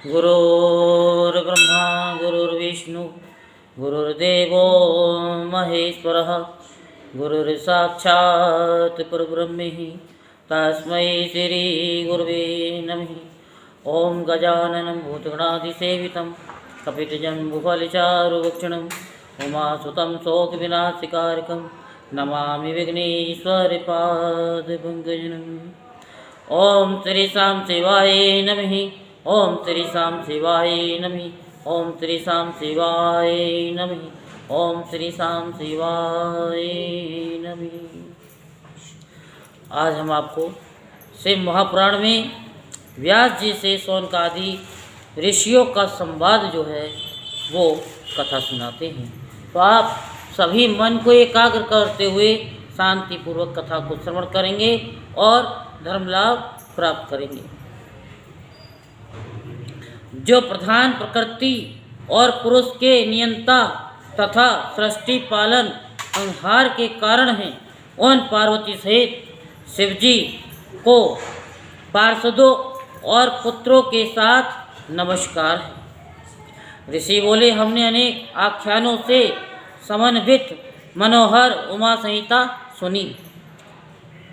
गुरुर्ब्रह्मा गुरुर्विष्णु गुरुर्देवो महेश्वरः गुरुर्साक्षात् परब्रह्म तस्मै श्री गुरुवे नमः। ओम गजाननं भूतगणाधिसेवितं कपितजम्बुफलचारुभक्षणं उमासुतं शोकविनाशकारकं नमामि विघ्नेश्वरपादपङ्कजम्। ओम श्री शाम शिवाय नमः। ओम श्री शाम शिवाय नमः। ओम श्री शाम शिवाय नमः। ओम श्री शाम शिवाय नमः। आज हम आपको शिव महापुराण में व्यास जी से शौनकादि ऋषियों का संवाद जो है वो कथा सुनाते हैं। तो आप सभी मन को एकाग्र करते हुए शांतिपूर्वक कथा को श्रवण करेंगे और धर्म लाभ प्राप्त करेंगे। जो प्रधान प्रकृति और पुरुष के नियंता तथा सृष्टि पालन संहार के कारण हैं, उन पार्वती सहित शिवजी को पार्षदों और पुत्रों के साथ नमस्कार है। ऋषि बोले, हमने अनेक आख्यानों से समन्वित मनोहर उमा संहिता सुनी।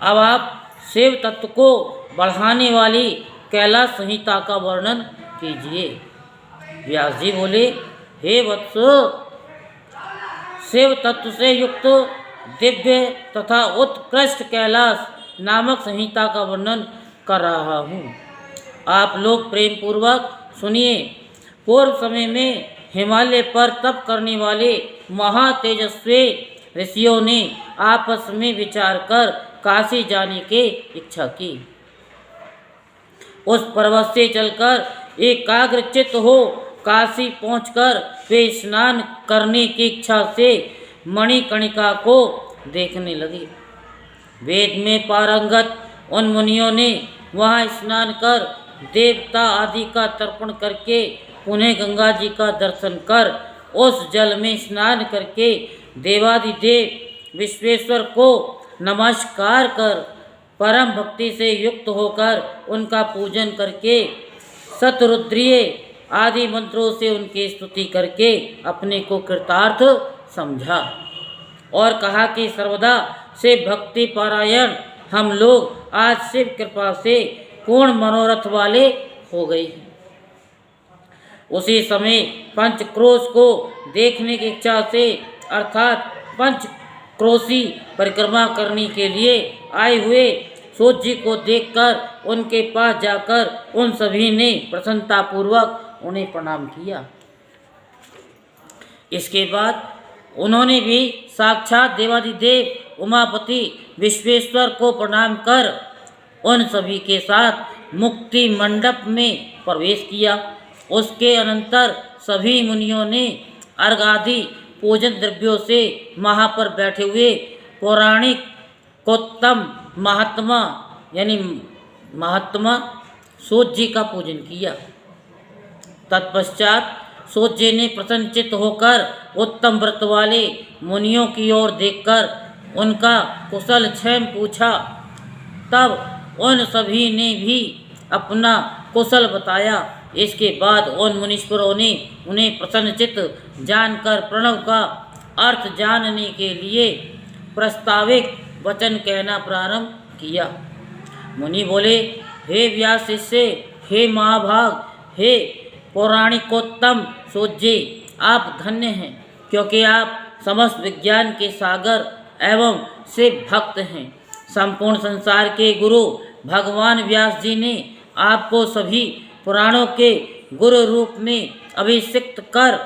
अब आप शिव तत्व को बढ़ाने वाली कैलाश संहिता का वर्णन कीजिए। व्यास जी बोले, हे वत्स, शिव तत्व से युक्त दिव्य तथा उत्कृष्ट कैलाश नामक संहिता का वर्णन कर रहा हूँ। आप लोग प्रेम पूर्वक सुनिए। पूर्व समय में हिमालय पर तप करने वाले महातेजस्वी ऋषियों ने आपस में विचार कर काशी जाने की इच्छा की। उस पर्वत से चलकर एकाग्रचित्त हो काशी पहुंचकर वे स्नान करने की इच्छा से मणिकर्णिका को देखने लगे। वेद में पारंगत उन मुनियों ने वहां स्नान कर देवता आदि का तर्पण करके पुनः गंगा जी का दर्शन कर उस जल में स्नान करके देवादिदेव विश्वेश्वर को नमस्कार कर परम भक्ति से युक्त होकर उनका पूजन करके शतरुद्रीय आदि मंत्रों से उनकी स्तुति करके अपने को कृतार्थ समझा और कहा कि सर्वदा से भक्ति पारायण हम लोग आज शिव कृपा से पूर्ण मनोरथ वाले हो गए हैं। उसी समय पंचक्रोश को देखने की इच्छा से अर्थात पंचक्रोशी परिक्रमा करने के लिए आए हुए सूत जी को देखकर उनके पास जाकर उन सभी ने प्रसन्नतापूर्वक उन्हें प्रणाम किया। इसके बाद उन्होंने भी साक्षात देवादिदेव उमापति विश्वेश्वर को प्रणाम कर उन सभी के साथ मुक्ति मंडप में प्रवेश किया। उसके अनंतर सभी मुनियों ने अर्घ आदि पूजन द्रव्यों से वहाँ पर बैठे हुए पौराणिक कोत्तम महात्मा सूत जी का पूजन किया। तत्पश्चात सूत जी ने प्रसन्नचित्त होकर उत्तम व्रत वाले मुनियों की ओर देखकर उनका कुशल क्षेम पूछा। तब उन सभी ने भी अपना कुशल बताया। इसके बाद उन मुनीश्वरों ने उन्हें प्रसन्नचित्त जानकर प्रणव का अर्थ जानने के लिए प्रस्ताविक वचन कहना प्रारंभ किया। मुनि बोले, हे व्यास शिष्य, हे महाभाग, हे पौराणिकोत्तम सूत जी, आप धन्य हैं क्योंकि आप समस्त विज्ञान के सागर एवं शिव भक्त हैं। संपूर्ण संसार के गुरु भगवान व्यास जी ने आपको सभी पुराणों के गुरु रूप में अभिषिक्त कर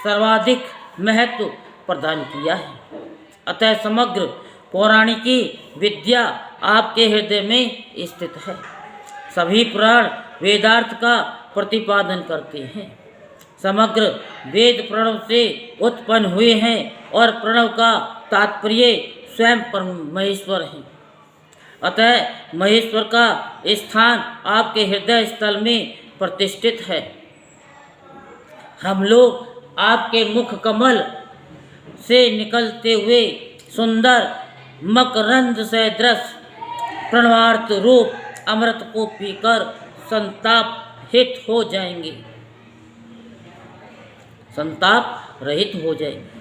सर्वाधिक महत्व प्रदान किया है। अतः समग्र पौराणिकी विद्या आपके हृदय में स्थित है। सभी पुराण वेदार्थ का प्रतिपादन करते हैं। समग्र वेद प्रणव से उत्पन्न हुए हैं और प्रणव का तात्पर्य स्वयं महेश्वर है। अतः महेश्वर का स्थान आपके हृदय स्थल में प्रतिष्ठित है। हम लोग आपके मुख कमल से निकलते हुए सुंदर मकरंद सदृश प्रणवार्थ रूप अमृत को पीकर संताप हित हो जाएंगे, संताप रहित हो जाएंगे।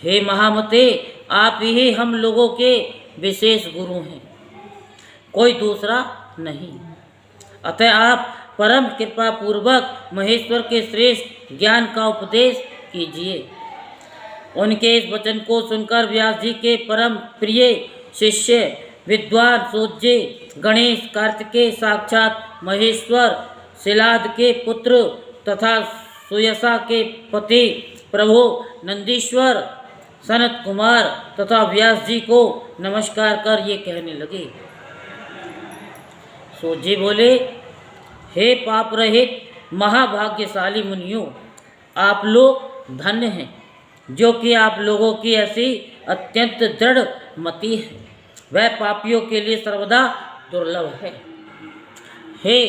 हे महामते, आप ही हम लोगों के विशेष गुरु हैं, कोई दूसरा नहीं। अतः आप परम कृपा पूर्वक महेश्वर के श्रेष्ठ ज्ञान का उपदेश कीजिए। उनके इस वचन को सुनकर व्यास जी के परम प्रिय शिष्य विद्वान सूज्य गणेश कार्तिकेय साक्षात महेश्वर शिलाद के पुत्र तथा सुयसा के पति प्रभु नंदीश्वर सनत कुमार तथा व्यास जी को नमस्कार कर ये कहने लगे। सूज्य बोले, हे पाप रहित महाभाग्यशाली मुनियों, आप लोग धन्य हैं जो कि आप लोगों की ऐसी अत्यंत दृढ़ मति है, वह पापियों के लिए सर्वदा दुर्लभ है। हे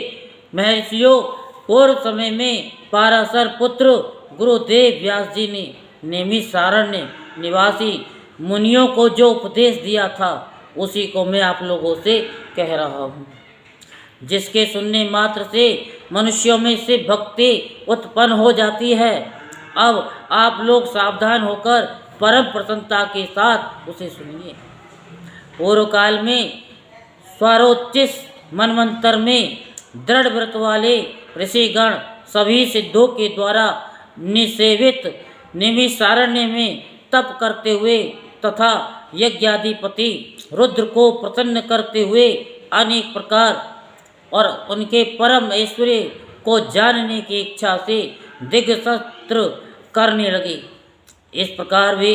महर्षियों, पूर्व समय में पाराशर पुत्र गुरुदेव व्यास जी ने नैमिषारण्य निवासी मुनियों को जो उपदेश दिया था उसी को मैं आप लोगों से कह रहा हूँ, जिसके सुनने मात्र से मनुष्यों में से भक्ति उत्पन्न हो जाती है। अब आप लोग सावधान होकर परम प्रसन्नता के साथ उसे सुनिए। पूर्व काल में स्वारोचिस मनवंतर में दृढ़ व्रत वाले ऋषिगण सभी सिद्धों के द्वारा निसेवित नैमिषारण्य में तप करते हुए तथा यज्ञाधिपति रुद्र को प्रसन्न करते हुए अनेक प्रकार और उनके परम ऐश्वर्य को जानने की इच्छा से दिग्सत्र करने लगे। इस प्रकार वे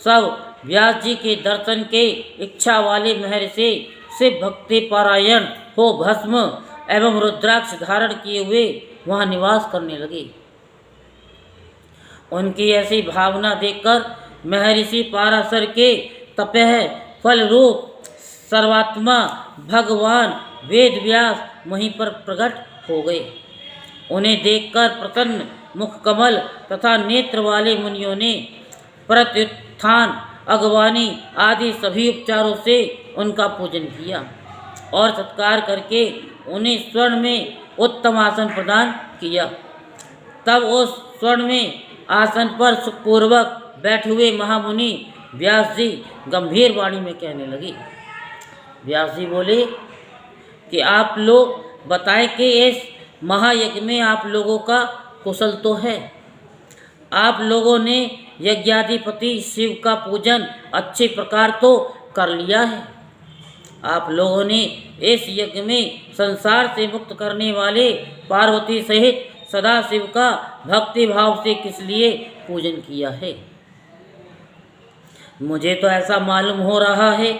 सब व्यास जी के दर्शन के इच्छा वाले महर्षि से भक्ति पारायण हो भस्म एवं रुद्राक्ष धारण किए हुए वहाँ निवास करने लगे। उनकी ऐसी भावना देखकर महर्षि पाराशर के तपह फल रूप सर्वात्मा भगवान वेद व्यास वहीं पर प्रकट हो गए। उन्हें देखकर प्रसन्न मुख कमल तथा नेत्र वाले मुनियों ने प्रत्युत्थान अगवानी आदि सभी उपचारों से उनका पूजन किया और सत्कार करके उन्हें स्वर्ण में उत्तम आसन प्रदान किया। तब उस स्वर्ण में आसन पर सुखपूर्वक बैठे हुए महामुनि व्यास जी गंभीर वाणी में कहने लगे। व्यास जी बोले कि आप लोग बताएं कि इस महायज्ञ में आप लोगों का कुशल तो है। आप लोगों ने यज्ञाधिपति शिव का पूजन अच्छे प्रकार तो कर लिया है। आप लोगों ने इस यज्ञ में संसार से मुक्त करने वाले पार्वती सहित सदा शिव का भक्ति भाव से किस लिए पूजन किया है। मुझे तो ऐसा मालूम हो रहा है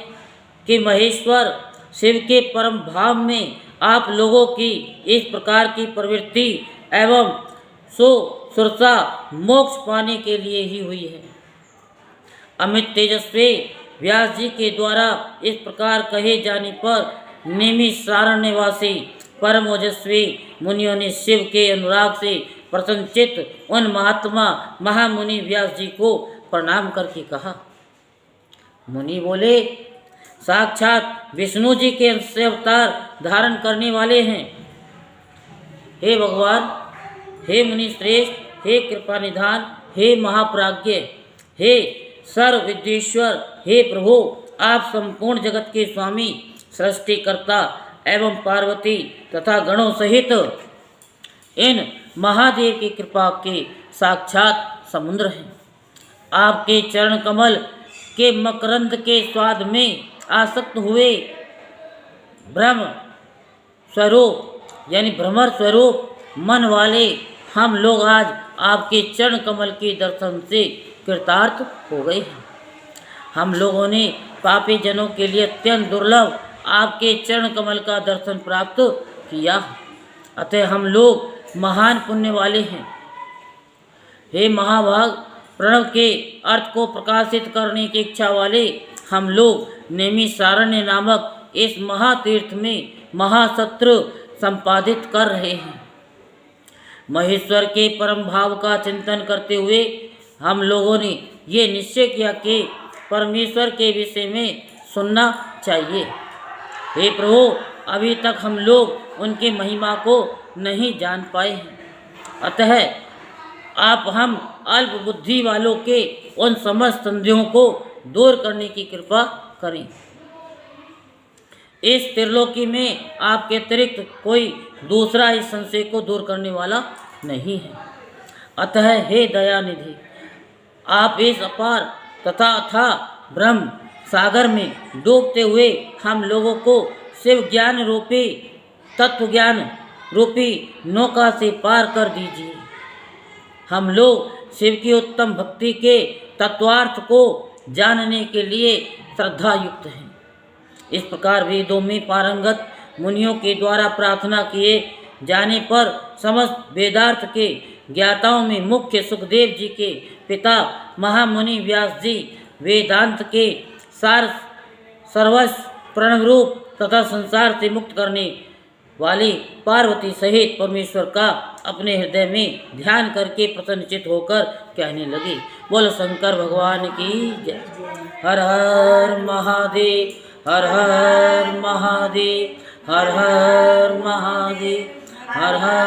कि महेश्वर शिव के परम भाव में आप लोगों की इस प्रकार की प्रवृत्ति एवं सुरसा मोक्ष पाने के लिए ही हुई है। अमित तेजस्वी व्यास जी के द्वारा इस प्रकार कहे जाने पर नैमिषारण्यवासी परम ओजस्वी मुनियों ने शिव के अनुराग से प्रसन्नचित्त उन महात्मा महामुनि व्यास जी को प्रणाम करके कहा। मुनि बोले, साक्षात विष्णु जी के अंश से अवतार धारण करने वाले हैं। हे भगवान, हे मुनि श्रेष्ठ, हे कृपा निधान, हे महाप्राज्ञ, हे सर्व विद्येश्वर, हे प्रभु, आप संपूर्ण जगत के स्वामी सृष्टिकर्ता एवं पार्वती तथा गणों सहित इन महादेव की कृपा के साक्षात समुद्र हैं। आपके चरण कमल के मकरंद के स्वाद में आसक्त हुए ब्रह्म स्वरूप यानी भ्रमर स्वरूप मन वाले हम लोग आज आपके चरण कमल के दर्शन से कृतार्थ हो गए हैं। हम लोगों ने पापी जनों के लिए अत्यंत दुर्लभ आपके चरण कमल का दर्शन प्राप्त किया, अतः हम लोग महान पुण्य वाले हैं। हे महाभाग, प्रणव के अर्थ को प्रकाशित करने की इच्छा वाले हम लोग नैमिषारण्य नामक इस महातीर्थ में महासत्र संपादित कर रहे हैं। महेश्वर के परम भाव का चिंतन करते हुए हम लोगों ने ये निश्चय किया कि परमेश्वर के विषय में सुनना चाहिए। हे प्रभु, अभी तक हम लोग उनके महिमा को नहीं जान पाए हैं। अतः आप हम अल्प बुद्धि वालों के उन समस्त संदेहों को दूर करने की कृपा करें। इस त्रिलोकी में आपके अतिरिक्त कोई दूसरा इस संशय को दूर करने वाला नहीं है। अतः हे दयानिधि, आप इस अपार तथा अथाह ब्रह्म सागर में डूबते हुए हम लोगों को शिव ज्ञान रूपी तत्व ज्ञान रूपी नौका से पार कर दीजिए। हम लोग शिव की उत्तम भक्ति के तत्वार्थ को जानने के लिए श्रद्धा युक्त हैं। इस प्रकार वेदों में पारंगत मुनियों के द्वारा प्रार्थना किए जाने पर समस्त वेदार्थ के ज्ञाताओं में मुख्य सुखदेव जी के पिता महामुनि व्यास जी वेदांत के सार सर्वस्व प्रणव रूप तथा संसार से मुक्त करने वाली पार्वती सहित परमेश्वर का अपने हृदय में ध्यान करके प्रसन्नचित होकर कहने लगे, बोलो शंकर भगवान की जय। हर हर महादेव, हर हर महादेव, हर हर महादेव, हर हर